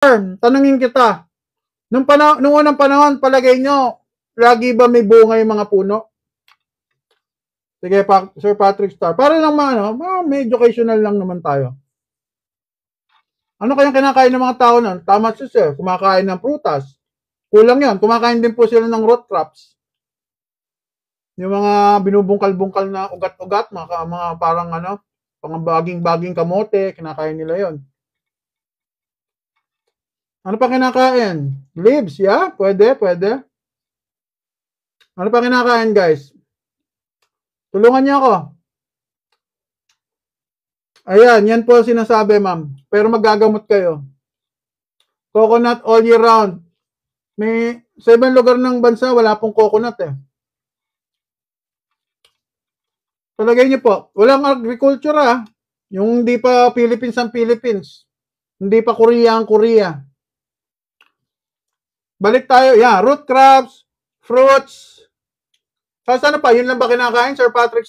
Tanungin kita, nung unang panahon, palagay nyo, lagi ba may bunga yung mga puno? Sige, Sir Patrick Star. Para lang may educational lang naman tayo. Ano kayang kinakain ng mga tao nun? Tama si Sir, kumakain ng prutas. Kulang yan. Kumakain din po sila ng root crops. Yung mga binubungkal-bungkal na ugat-ugat, mga parang mga baging-baging kamote, kinakain nila yon. Ano pa kinakain? Leaves, yeah? Pwede. Ano pa kinakain, guys? Tulungan niyo ako. Ayan, yan po sinasabi, ma'am. Pero magagamot kayo. Coconut all year round. May 7 lugar ng bansa, wala pong coconut eh. Palagay niyo po, walang agriculture Yung hindi pa Philippines ang Philippines. Hindi pa Korea ang Korea. Balik tayo, root crops, fruits. Saan pa? Yun lang ba kinakain, Sir Patrick?